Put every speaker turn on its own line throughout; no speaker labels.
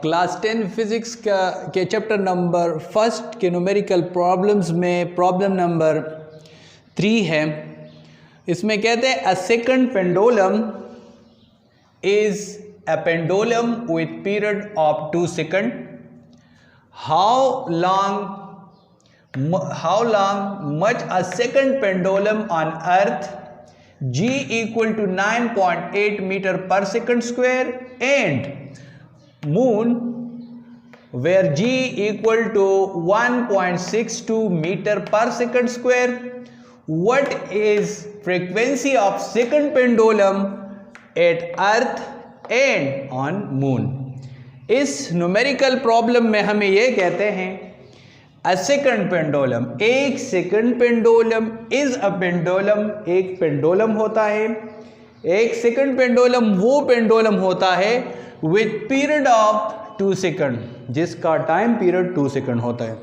Class 10 physics के chapter number first के numerical problems में प्रॉब्लम नंबर 3 है। इसमें कहते हैं a second pendulum is a pendulum with period of 2 second. How long much a second pendulum on earth g equal to 9.8 meter per second square and moon where g equal to 1.62 meter per second square. What is frequency of second pendulum at earth and on moon? इस numerical problem में हमें यह कहते हैं a second pendulum, एक second pendulum is a pendulum, एक pendulum होता है। एक सेकंड पेंडुलम वो पेंडुलम होता है विथ पीरियड ऑफ 2 सेकंड, जिसका टाइम पीरियड 2 सेकंड होता है।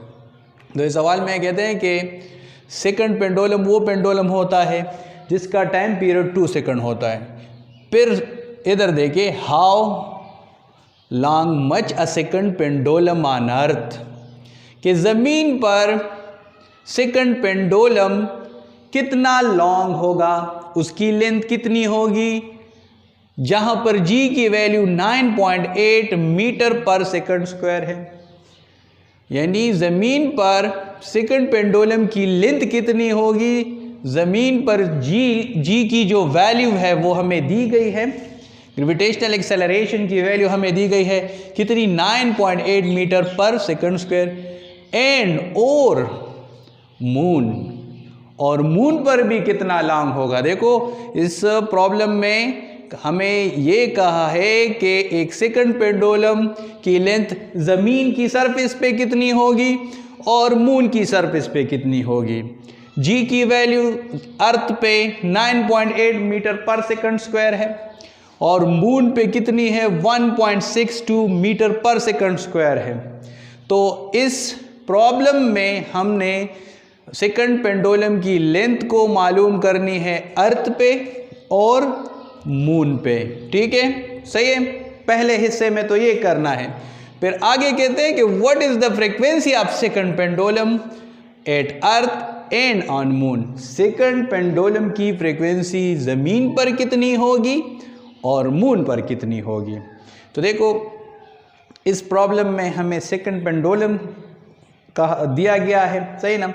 तो इस सवाल में कहते हैं कि सेकंड पेंडुलम वो पेंडुलम होता है जिसका टाइम पीरियड 2 सेकंड होता है। फिर इधर देखिए, how long much a second pendulum on earth, कि ज़मीन पर सेकंड पेंडुलम कितना लॉन्ग होगा, उसकी लेंथ कितनी होगी, जहां पर g की वैल्यू 9.8 मीटर पर सेकंड स्क्वायर है। यानी ज़मीन पर सेकंड पेंडुलम की लेंथ कितनी होगी, ज़मीन पर g की जो वैल्यू है वो हमें दी गई है, ग्रेविटेशनल एक्सेलरेशन की वैल्यू हमें दी गई है कितनी, 9.8 मीटर पर सेकंड स्क्वायर। एंड और मून पर भी कितना लॉन्ग होगा। देखो इस प्रॉब्लम में हमें ये कहा है कि एक सेकंड पेंडुलम की लेंथ ज़मीन की सरफेस पे कितनी होगी और मून की सरफेस पे कितनी होगी। जी की वैल्यू अर्थ पे 9.8 मीटर पर सेकंड स्क्वायर है और मून पे कितनी है, 1.62 मीटर पर सेकंड स्क्वायर है। तो इस प्रॉब्लम में हमने सेकंड पेंडुलम की लेंथ को मालूम करनी है अर्थ पे और मून पे। ठीक है, सही है। पहले हिस्से में तो ये करना है। फिर आगे कहते हैं कि what is the frequency of second pendulum at earth and on moon. Second pendulum की फ्रीक्वेंसी ज़मीन पर कितनी होगी और मून पर कितनी होगी। तो देखो इस प्रॉब्लम में हमें सेकंड पेंडुलम का दिया गया है, सही ना।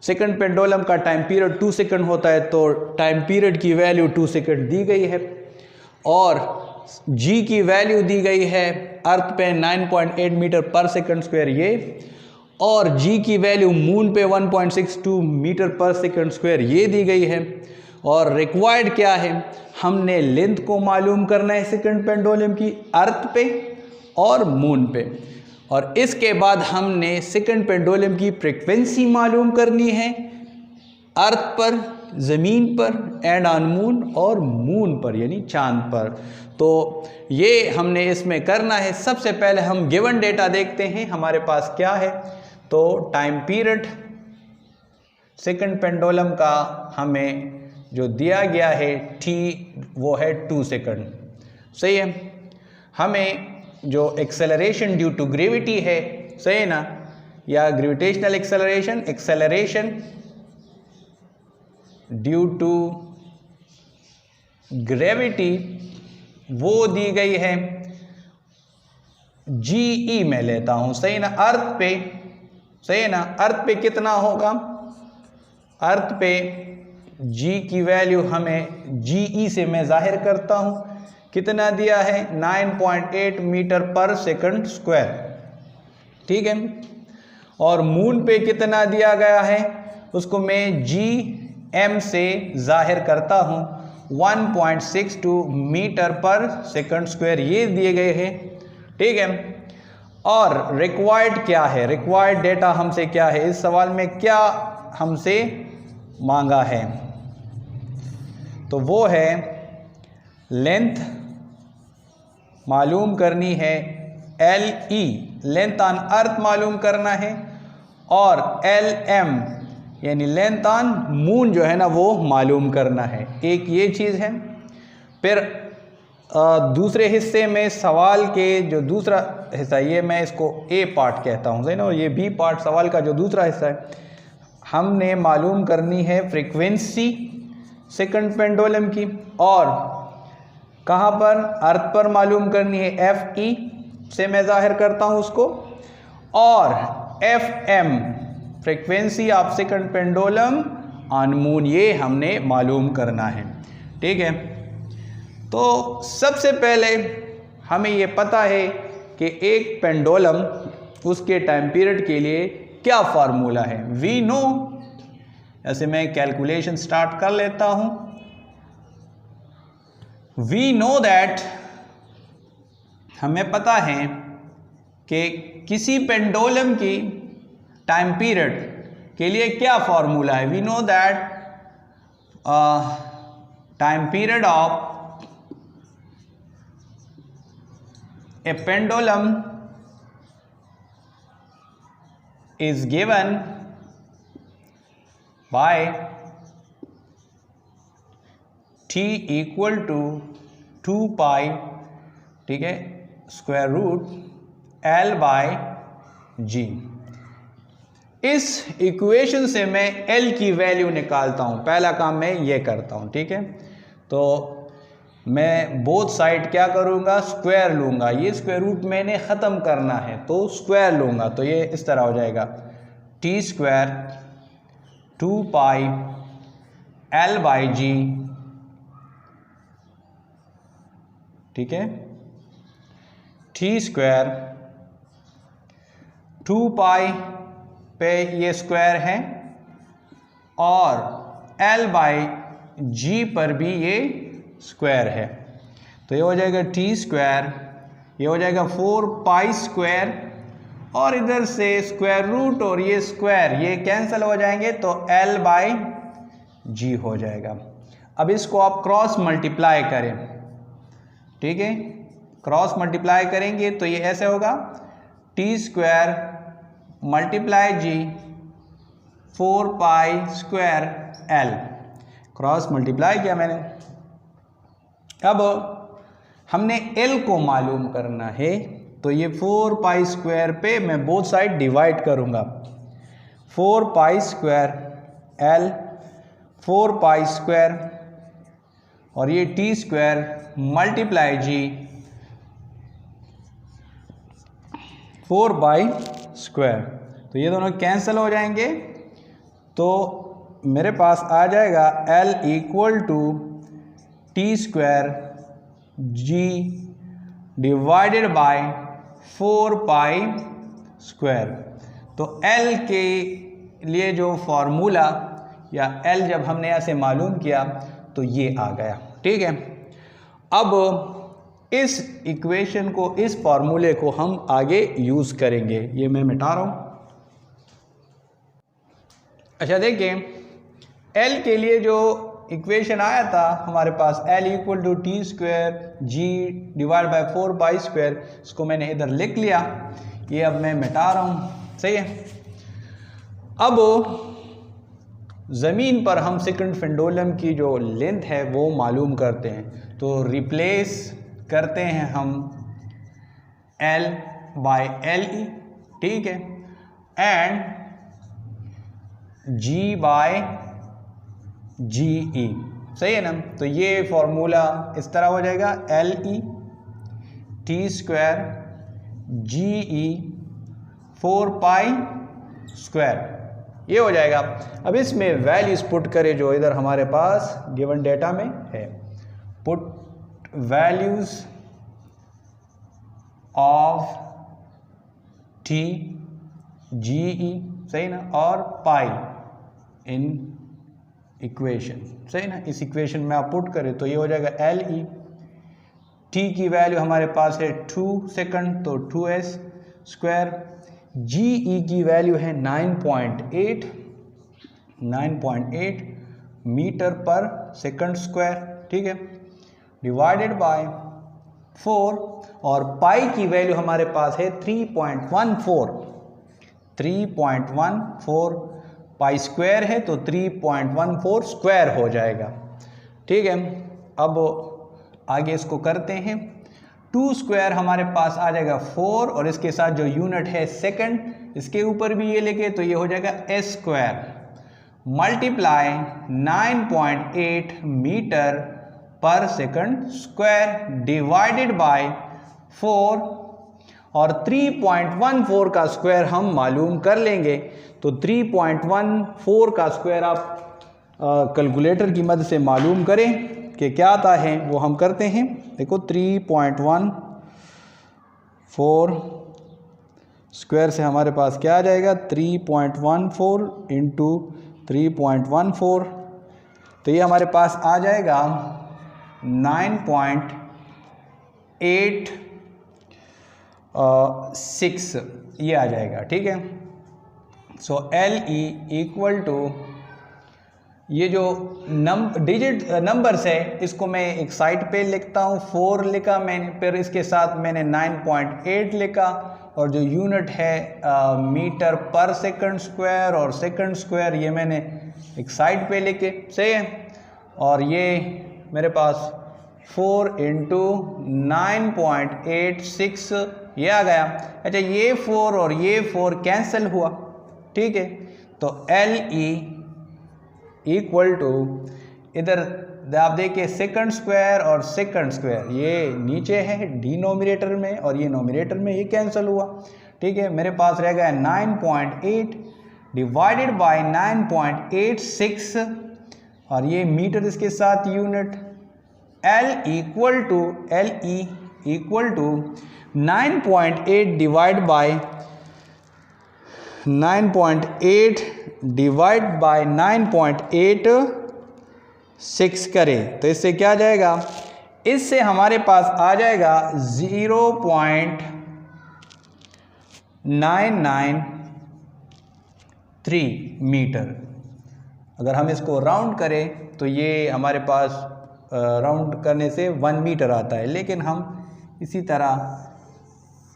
सेकंड पेंडुलम का टाइम पीरियड 2 सेकंड होता है, तो टाइम पीरियड की वैल्यू 2 सेकंड दी गई है और g की वैल्यू दी गई है अर्थ पे 9.8 मीटर पर सेकंड स्क्वायर ये, और g की वैल्यू मून पे 1.62 मीटर पर सेकंड स्क्वायर ये दी गई है। और रिक्वायर्ड क्या है, हमने लेंथ को मालूम करना है सेकंड पेंडुलम की अर्थ पे और मून पे, और इसके बाद हमने सेकंड पेंडुलम की फ्रीक्वेंसी मालूम करनी है अर्थ पर, ज़मीन पर एंड ऑन मून, और मून पर यानी चांद पर। तो ये हमने इसमें करना है। सबसे पहले हम गिवन डेटा देखते हैं हमारे पास क्या है। तो टाइम पीरियड सेकंड पेंडुलम का हमें जो दिया गया है t वो है 2 सेकंड, सही है। हमें जो एक्सेलरेशन ड्यू टू ग्रेविटी है, सही है ना, या gravitational acceleration due to gravity वो दी गई है GE में लेता हूं, सही ना, अर्थ पे, सही है ना। अर्थ पे कितना होगा, अर्थ पे G की वैल्यू हमें GE से मैं जाहिर करता हूं, कितना दिया है, 9.8 मीटर पर सेकंड स्क्वायर, ठीक है। और मून पे कितना दिया गया है, उसको मैं GM से जाहिर करता हूं, 1.62 मीटर पर सेकंड स्क्वायर ये दिए गए हैं, ठीक है। और रिक्वायर्ड क्या है, रिक्वायर्ड डेटा हमसे क्या है, इस सवाल में क्या हमसे मांगा है, तो वो है लेंथ मालूम करनी है, LE लेंथ ऑन अर्थ मालूम करना है, और LM यानी लेंथ ऑन मून जो है ना वो मालूम करना है। एक ये चीज़ है। फिर दूसरे हिस्से में सवाल के जो दूसरा हिस्सा, ये मैं इसको ए पार्ट कहता हूँ, सही ना, और ये बी पार्ट सवाल का जो दूसरा हिस्सा है, हमने मालूम करनी है फ्रीक्वेंसी सेकंड पेंडुलम की, और कहाँ पर, अर्थ पर मालूम करनी है, एफ ई से मैं जाहिर करता हूँ उसको, और F M frequency of second pendulum on moon, ये हमने मालूम करना है। ठीक है, तो सबसे पहले हमें ये पता है कि एक पेंडुलम उसके टाइम पीरियड के लिए क्या फार्मूला है। वी नो, ऐसे मैं कैलकुलेशन स्टार्ट कर लेता हूं। वी नो दैट, हमें पता है कि किसी पेंडुलम की टाइम पीरियड के लिए क्या फार्मूला है। We know that time period of a pendulum is given by t equal to 2 pi, ठीक है, square root L by G। इस इक्वेशन से मैं L की वैल्यू निकालता हूं, पहला काम मैं ये करता हूं। ठीक है, तो मैं बोथ साइड क्या करूँगा, स्क्वायर लूँगा। ये स्क्वायर रूट मैंने ख़त्म करना है तो स्क्वायर लूँगा, तो ये इस तरह हो जाएगा T square 2 pi L by g. ठीक है, टी स्क्वायर 2 पाई पे ये स्क्वायर है, और एल बाई जी पर भी ये स्क्वायर है, तो ये हो जाएगा टी स्क्वायर, ये हो जाएगा 4 पाई स्क्वायर, और इधर से स्क्वायर रूट और ये स्क्वायर ये कैंसिल हो जाएंगे, तो L बाई जी हो जाएगा। अब इसको आप क्रॉस मल्टीप्लाई करें, ठीक है, क्रॉस मल्टीप्लाई करेंगे तो ये ऐसे होगा T square multiply G 4 pi square L, cross multiply किया मैंने। अब हमने L को मालूम करना है, तो ये 4 पाई स्क्वायर पे मैं बोथ साइड डिवाइड करूँगा, 4 pi square L 4 pi square, और ये T square multiply G 4 by square, तो ये दोनों कैंसिल हो जाएंगे, तो मेरे पास आ जाएगा L equal to T square G divided by 4 pi square. तो L के लिए जो फॉर्मूला या L जब हमने ऐसे मालूम किया तो ये आ गया। ठीक है, अब इस इक्वेशन को, इस फॉर्मूले को हम आगे यूज़ करेंगे। ये मैं मिटा रहा हूँ। अच्छा देखिए, L के लिए जो इक्वेशन आया था हमारे पास, L equal to T square G divide by 4 pi square, इसको मैंने इधर लिख लिया, ये अब मैं मिटा रहा हूँ। सही है, अब ज़मीन पर हम सेकंड पेंडुलम की जो लेंथ है वो मालूम करते हैं, तो रिप्लेस करते हैं हम L बाय LE, ठीक है, एंड G बाय GE, सही है ना। तो ये फॉर्मूला इस तरह हो जाएगा, LE T square GE 4 pi square, ये हो जाएगा। अब इसमें वैल्यूज पुट करें जो इधर हमारे पास गिवन डेटा में है। Put values of T GE, सही ना, और पाई इन इक्वेशन, सही ना। इस इक्वेशन में आप पुट करें तो ये हो जाएगा LE, टी की वैल्यू हमारे पास है 2 सेकंड, तो 2s स्क्वायर, GE की वैल्यू है 9.8 मीटर पर सेकंड स्क्वायर, ठीक है, डिवाइडेड बाय 4, और पाई की वैल्यू हमारे पास है 3.14 पाई स्क्वायर है, तो 3.14 स्क्वायर हो जाएगा। ठीक है, अब आगे इसको करते हैं। 2 स्क्वायर हमारे पास आ जाएगा 4 और इसके साथ जो यूनिट है सेकंड, इसके ऊपर भी ये लेके तो ये हो जाएगा एस स्क्वायर मल्टीप्लाई 9.8 मीटर पर सेकंड स्क्वायर डिवाइडेड बाय 4 और 3.14 का स्क्वायर हम मालूम कर लेंगे। तो 3.14 का स्क्वायर आप कैलकुलेटर की मदद से मालूम करें कि क्या आता है, वो हम करते हैं। देखो 3.14 स्क्वायर से हमारे पास क्या आ जाएगा, 3.14 इंटू 3.14, तो ये हमारे पास आ जाएगा 9.86 ये आ जाएगा। ठीक है, सो LE इक्वल टू ये जो नंबर्स है इसको मैं एक साइड पे लिखता हूँ, 4 लिखा मैंने, फिर इसके साथ मैंने 9.8 लिखा और जो यूनिट है मीटर पर सेकंड स्क्वायर और सेकंड स्क्वायर ये मैंने एक साइड पे लिखे, सही है। और ये मेरे पास 4 इंटू 9.86 ये आ गया। अच्छा, ये 4 और ये 4 कैंसिल हुआ, ठीक है। तो LE इक्वल टू, इधर आप देखिए सेकंड स्क्वायर और सेकंड स्क्वायर ये नीचे है डिनोमिनेटर में और ये नोमिनेटर में, ये कैंसिल हुआ, ठीक है। मेरे पास रह गया 9.8 डिवाइडेड बाय 9.86 और ये मीटर इसके साथ unit. LE equal to 9.8 divide by 9.8 divide by 9.86 करें तो इससे क्या जाएगा, इससे हमारे पास आ जाएगा 0.993 मीटर। अगर हम इसको राउंड करें तो ये हमारे पास राउंड करने से 1 मीटर आता है, लेकिन हम इसी तरह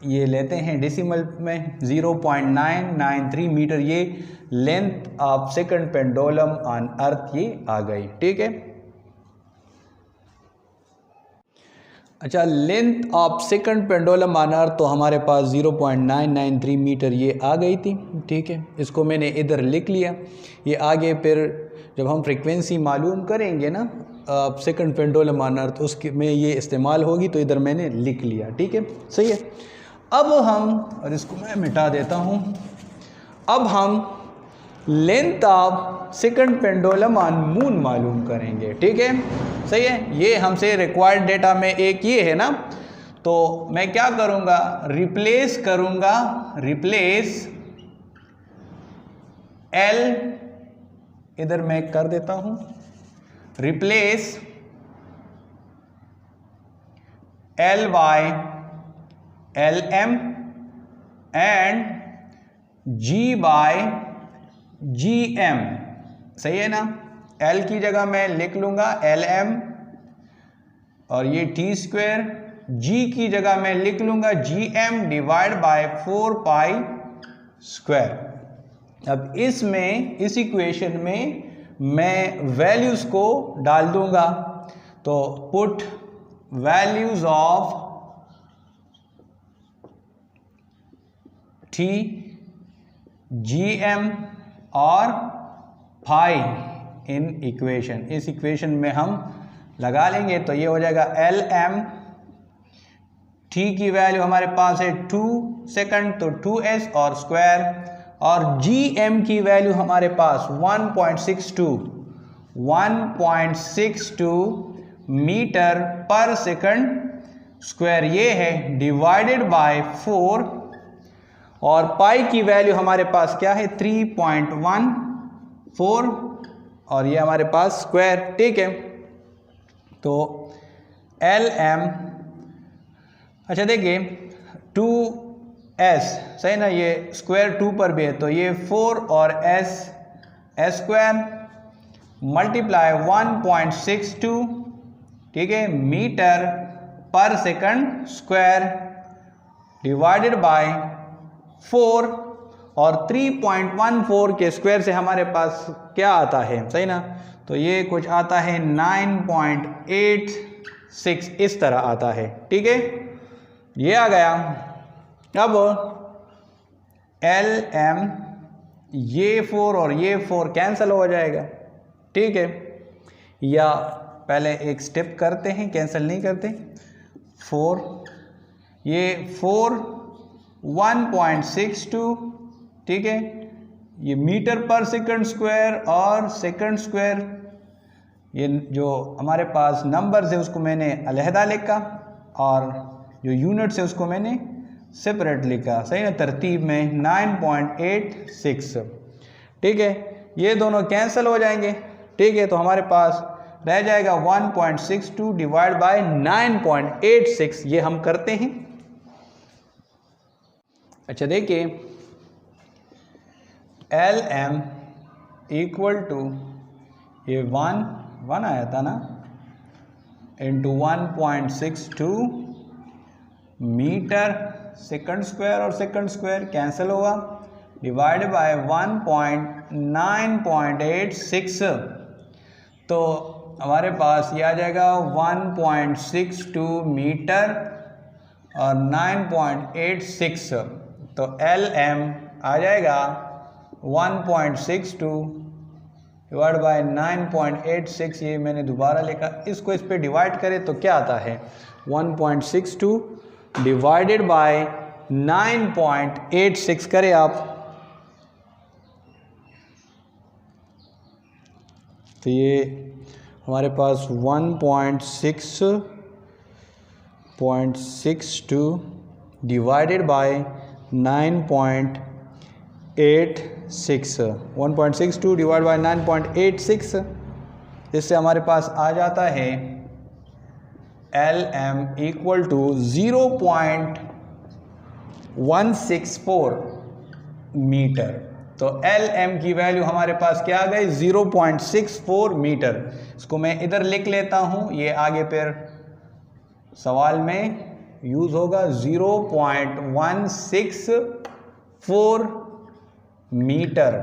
ये लेते हैं डेसिमल में 0.993 मीटर ये length of second pendulum on earth ये आ गई, ठीक है। अच्छा, length of second pendulum on earth तो हमारे पास 0.993 मीटर ये आ गई थी, ठीक है। इसको मैंने इधर लिख लिया। ये आगे फिर जब हम फ्रीक्वेंसी मालूम करेंगे ना सेकंड पेंडुलम ऑन अर्थ, उसके में ये इस्तेमाल होगी, तो इधर मैंने लिख लिया, ठीक है, सही है। अब हम, और इसको मैं मिटा देता हूँ, अब हम length of second pendulum on moon मालूम करेंगे, ठीक है, सही है। ये हमसे रिक्वायर्ड डेटा में एक ये है ना, तो मैं क्या करूँगा, रिप्लेस करूँगा, रिप्लेस L इधर मैं कर देता हूँ, replace L by LM and G by GM, सही है ना। L की जगह मैं लिख लूँगा LM और ये T स्क्वायर, G की जगह मैं लिख लूँगा GM divide by 4 pi square. अब इसमें, इस इक्वेशन में मैं वैल्यूज़ को डाल दूँगा, तो put values of T, GM और फाई इन इक्वेशन, इस इक्वेशन में हम लगा लेंगे। तो ये हो जाएगा LM, T की वैल्यू हमारे पास है 2 सेकंड, तो 2s और स्क्वायर, और GM की वैल्यू हमारे पास 1.62 मीटर पर सेकंड स्क्वायर ये है, डिवाइडेड बाय 4, और पाई की वैल्यू हमारे पास क्या है 3.14 और ये हमारे पास स्क्वायर, ठीक है। तो LM, अच्छा देखिए 2s, सही ना, ये स्क्वायर 2 पर भी है, तो ये 4 और s स्क्वायर मल्टीप्लाई 1.62, ठीक है, मीटर पर सेकंड स्क्वायर डिवाइडेड बाय 4, और 3.14 के स्क्वायर से हमारे पास क्या आता है, सही ना, तो ये कुछ आता है 9.8 6 इस तरह आता है। ठीक है, ये आ गया। अब LM ये 4 और ये 4 कैंसिल हो जाएगा। ठीक है, या पहले एक स्टेप करते हैं, कैंसिल नहीं करते। 4 ये 4 1.62, ठीक है, ये मीटर पर सेकंड स्क्वायर और सेकंड स्क्वायर, ये जो हमारे पास नंबर्स है उसको मैंने अलहदा लिखा और जो यूनिट्स है उसको मैंने सेपरेट लिखा, सही ना, तरतीब में 9.86। ठीक है, ये दोनों कैंसिल हो जाएंगे। ठीक है, तो हमारे पास रह जाएगा 1.62 डिवाइड बाय 9.86। ये हम करते हैं। अच्छा देखिए, LM इक्वल टू ये 1 आया था ना, इंटू 1.62 मीटर सेकंड स्क्वायर और सेकंड स्क्वायर कैंसिल होगा, डिवाइड बाय 1.9.86। तो हमारे पास ये आ जाएगा 1.62 मीटर और 9.86। तो LM आ जाएगा 1.62 डिवाइड बाय 9.86। ये मैंने दोबारा लिखा, इसको इस पे डिवाइड करें तो क्या आता है, 1.62 डिवाइडेड बाय 9.86 करें आप, तो ये हमारे पास 1.62 डिवाइडेड बाय 9.86, 1.62 डिवाइड बाय 9.86, इससे हमारे पास आ जाता है LM इक्वल टू 0.164 मीटर। तो LM की वैल्यू हमारे पास क्या आ गई, 0.64 मीटर। इसको मैं इधर लिख लेता हूँ, ये आगे फिर सवाल में यूज़ होगा। 0.164 मीटर,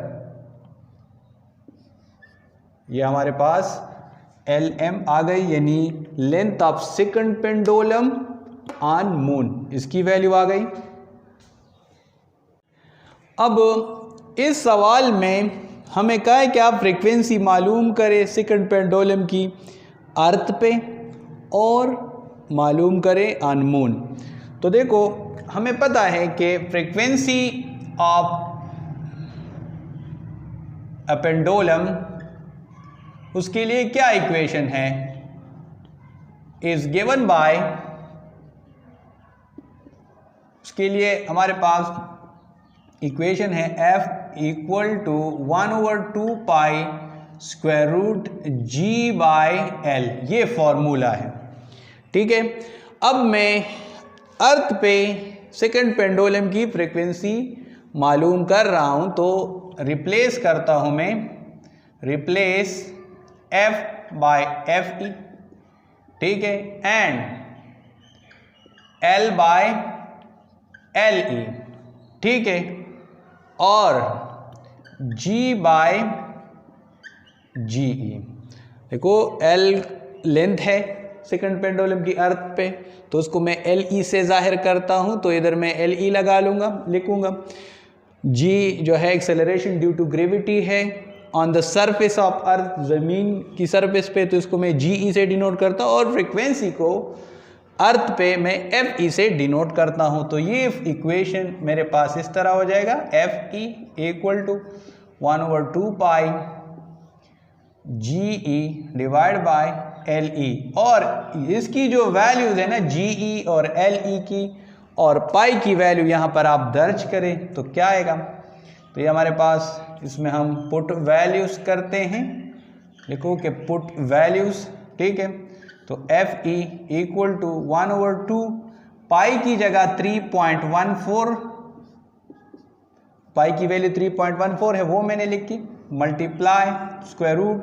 ये हमारे पास LM आ गई, यानी length of second pendulum on moon, इसकी वैल्यू आ गई। अब इस सवाल में हमें कहा है कि आप फ्रीक्वेंसी मालूम करें सेकंड पेंडुलम की अर्थ पे और मालूम करें ऑन मून। तो देखो, हमें पता है कि फ्रीक्वेंसी ऑफ अ पेंडुलम, उसके लिए क्या इक्वेशन है, इज गिवन बाय, उसके लिए हमारे पास इक्वेशन है F equal to 1/2 pi square root G by L, ये फॉर्मूला है। ठीक है, अब मैं अर्थ पे सेकंड पेंडुलम की फ्रीक्वेंसी मालूम कर रहा हूं, तो रिप्लेस करता हूं मैं, रिप्लेस F बाय FE, ठीक है, एंड L बाय LE, ठीक है, और G बाय GE। देखो, L लेंथ है सेकंड पेंडुलम की अर्थ पे, तो उसको मैं LE से जाहिर करता हूं, तो इधर मैं LE लगा लूंगा, लिखूंगा। G जो है एक्सेलरेशन ड्यू टू ग्रेविटी है on the surface of earth, ज़मीन की सरफेस पे, तो इसको मैं GE से डिनोट करता हूँ, और फ्रीक्वेंसी को अर्थ पे मैं FE से डिनोट करता हूँ। तो ये इक्वेशन मेरे पास इस तरह हो जाएगा, FE equal to 1/2 pi GE divide by LE, और इसकी जो वैल्यूज़ है ना GE और LE की और पाई की वैल्यू यहाँ पर आप दर्ज करें तो क्या आएगा। तो ये हमारे पास, इसमें हम पुट वैल्यूज़ करते हैं, लिखो कि पुट वैल्यूज़, ठीक है। तो FE इक्वल टू 1/2 पाई की जगह 3.14, पाई की वैल्यू 3.14 है, वो मैंने लिखी, मल्टीप्लाई स्क्वायर रूट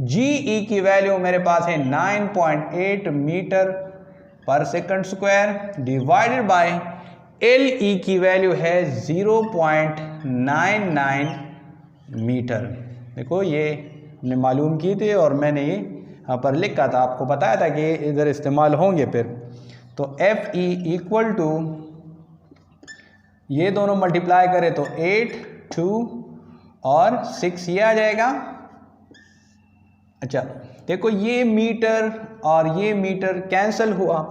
GE की वैल्यू मेरे पास है 9.8 मीटर पर second square divided bye LE की वैल्यू है 0.99 मीटर। देखो, ये हमने मालूम की थी और मैंने ये यहाँ पर लिखा था, आपको बताया था कि इधर इस्तेमाल होंगे फिर। तो एफ ई इक्वल टू, ये दोनों मल्टीप्लाई करें तो 8, 2 और 6 ये आ जाएगा। अच्छा देखो ये मीटर और ये मीटर कैंसिल हुआ,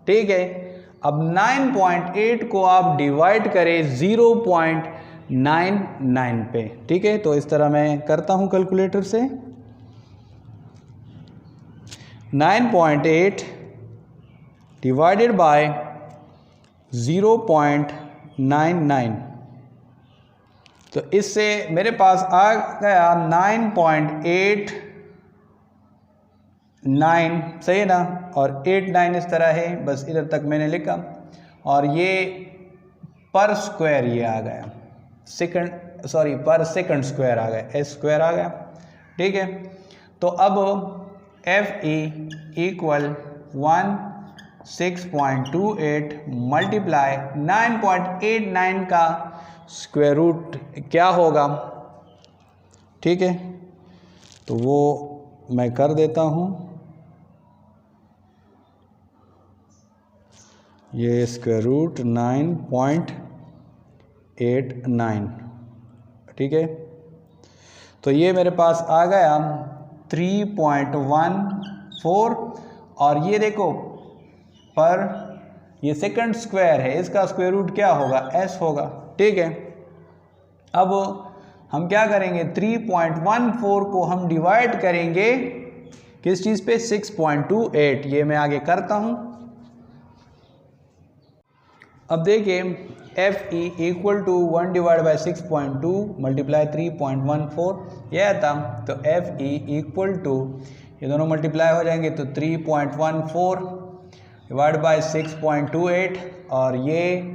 ठीक है। अब 9.8 को आप डिवाइड करें 0.99 पे, ठीक है। तो इस तरह मैं करता हूं कैलकुलेटर से, 9.8 डिवाइडेड बाय 0.99, तो इससे मेरे पास आ गया 9.89, सही है ना। और 89 इस तरह है, बस इधर तक मैंने लिखा। और ये पर स्क्वायर ये आ गया, पर सेकंड स्क्वायर आ गया, एस स्क्वायर आ गया, ठीक है। तो अब एफ ई इक्वल 16.28 मल्टीप्लाई 9.89 का स्क्वायर रूट क्या होगा, ठीक है। तो वो मैं कर देता हूँ, ये स्क्वायर रूट 9.89, ठीक है। तो ये मेरे पास आ गया 3.14, और ये देखो पर ये सेकंड स्क्वायर है, इसका स्क्वायर रूट क्या होगा, एस होगा, ठीक है। अब हम क्या करेंगे, 3.14 को हम डिवाइड करेंगे किस चीज़ पे, 6.28, ये मैं आगे करता हूँ। अब देखिए F E equal to 1 divide by 6.2 multiply 3.14 यह था। तो एफ ई इक्वल टू, ये दोनों मल्टीप्लाई हो जाएंगे तो 3.14 डिवाइड बाई 6.28, और ये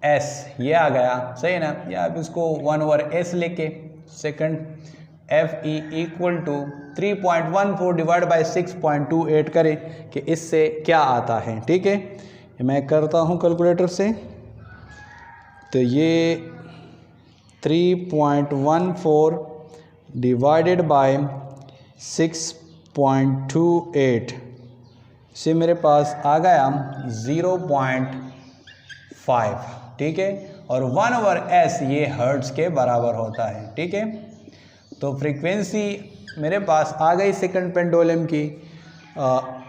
एस ये आ गया, सही है ना। या आप इसको 1/s लेके second, F E equal to 3.14 divide by 6.28 करें कि इससे क्या आता है, ठीक है। मैं करता हूँ कैलकुलेटर से, तो ये 3.14 डिवाइडेड बाय 6.28 से मेरे पास आ गया 0.5, ठीक है। और 1/s ये हर्ट्ज के बराबर होता है, ठीक है। तो फ्रीक्वेंसी मेरे पास आ गई सेकंड पेंडुलम की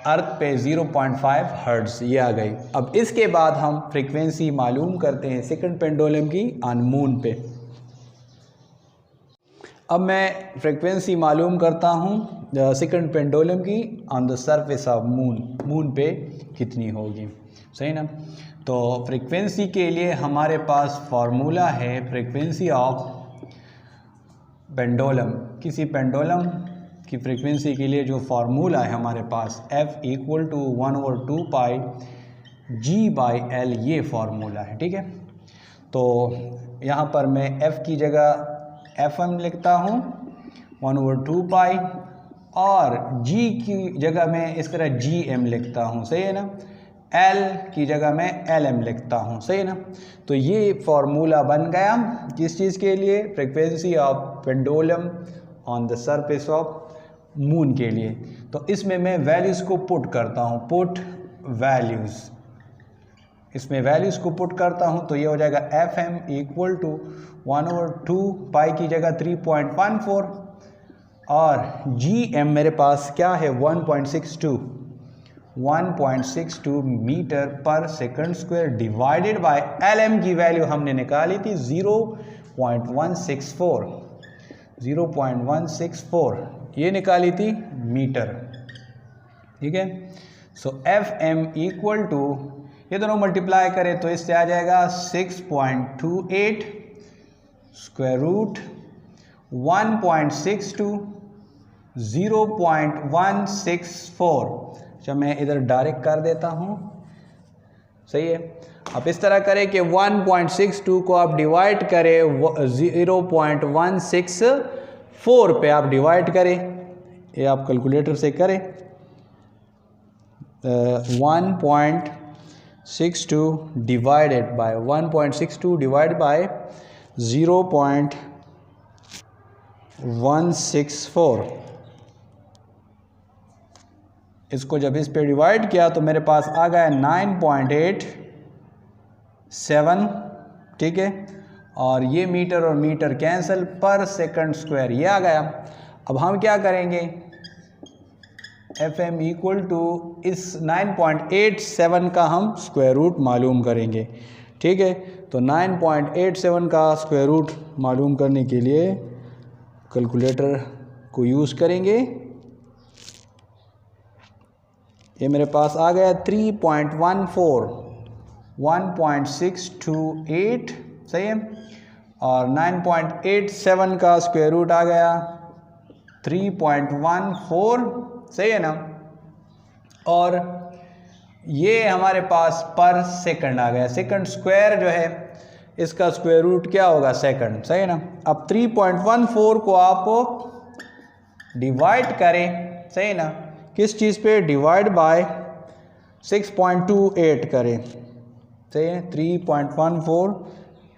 अर्थ पे 0.5 हर्ट्ज ये आ गई। अब इसके बाद हम फ्रीक्वेंसी मालूम करते हैं सेकंड पेंडुलम की ऑन मून पे। अब मैं फ्रीक्वेंसी मालूम करता हूँ सेकंड पेंडुलम की on the surface of moon पे कितनी होगी, सही ना। तो फ्रीक्वेंसी के लिए हमारे पास फार्मूला है, फ्रीक्वेंसी ऑफ पेंडुलम, किसी पेंडुलम की फ्रीक्वेंसी के लिए जो फार्मूला है हमारे पास, f equal to 1/2 pi g/l, ये फार्मूला है, ठीक है। तो यहाँ पर मैं f की जगह fm लिखता हूँ 1/2 पाई, और g की जगह मैं इस तरह gm लिखता हूँ, सही है ना। l की जगह मैं lm लिखता हूँ, सही है ना। तो ये फार्मूला बन गया किस चीज़ के लिए, frequency of pendulum on the surface of moon के लिए। तो इसमें मैं वैल्यूज़ को पुट करता हूँ, पुट वैल्यूज़, इसमें वैल्यूज़ को पुट करता हूँ। तो ये हो जाएगा एफ एम इक्वल टू 1/2 पाई की जगह 3.14, और जी एम मेरे पास क्या है 1.62 मीटर पर second square divided by L M की वैल्यू हमने निकाली थी 0.164 ये निकाली थी मीटर, ठीक है। सो एफ एम इक्वल टू, ये दोनों मल्टीप्लाई करें तो इससे आ जाएगा 6.28 स्क्वायर रूट 1.62 0.164। अच्छा मैं इधर डायरेक्ट कर देता हूँ, सही है। आप इस तरह करें कि 1.62 को आप डिवाइड करें 0.164 पे आप डिवाइड करें, ये आप कैलकुलेटर से करें। 1.62 डिवाइडेड बाय 1.62 डिवाइड बाय 0.164, इसको जब इस पे डिवाइड किया तो मेरे पास आ गया 9.87, ठीक है। और ये मीटर और मीटर कैंसिल, पर सेकंड स्क्वायर ये आ गया। अब हम क्या करेंगे, FM इक्वल टू इस 9.87 का हम स्क्वायर रूट मालूम करेंगे, ठीक है। तो 9.87 का स्क्वायर रूट मालूम करने के लिए कैलकुलेटर को यूज़ करेंगे। ये मेरे पास आ गया 3.14, 1.628, सही है। और 9.87 का स्क्वायर रूट आ गया 3.14, सही है ना। और ये हमारे पास पर सेकंड आ गया। सेकंड स्क्वायर जो है इसका स्क्वायर रूट क्या होगा, सेकंड, सही है ना। अब 3.14 को आप डिवाइड करें, सही है ना, किस चीज़ पे, डिवाइड बाय 6.28 करें, सही है। 3.14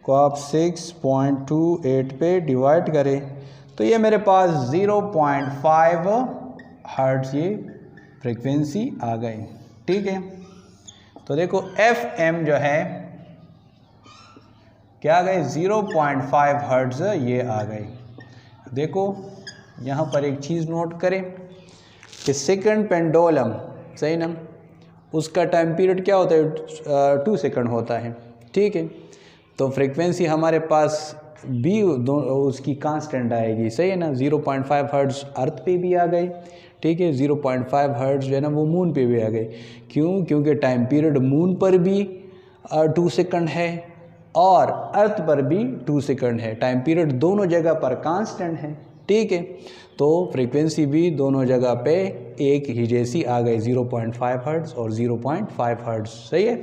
को आप 6.28 पे डिवाइड करें तो ये मेरे पास 0.5 हर्ट्ज ये फ्रीक्वेंसी आ गई, ठीक है। तो देखो FM जो है क्या आ गई, 0.5 हर्ट्ज ये आ गई। देखो यहाँ पर एक चीज़ नोट करें कि सेकंड पेंडुलम, सही ना, उसका टाइम पीरियड क्या होता है, 2 सेकंड होता है, ठीक है। तो फ्रीक्वेंसी हमारे पास भी उसकी कांस्टेंट आएगी, सही है ना। 0.5 हर्ट्ज अर्थ पे भी आ गए, ठीक है। 0.5 हर्ट्ज जो है ना वो मून पे भी आ गए। क्यों, क्योंकि टाइम पीरियड मून पर भी 2 सेकंड है और अर्थ पर भी 2 सेकंड है। टाइम पीरियड दोनों जगह पर कांस्टेंट है, ठीक है। तो फ्रीक्वेंसी भी दोनों जगह पे एक ही जैसी आ गई, 0.5 हर्ट्ज और 0.5 हर्ट्ज, सही है।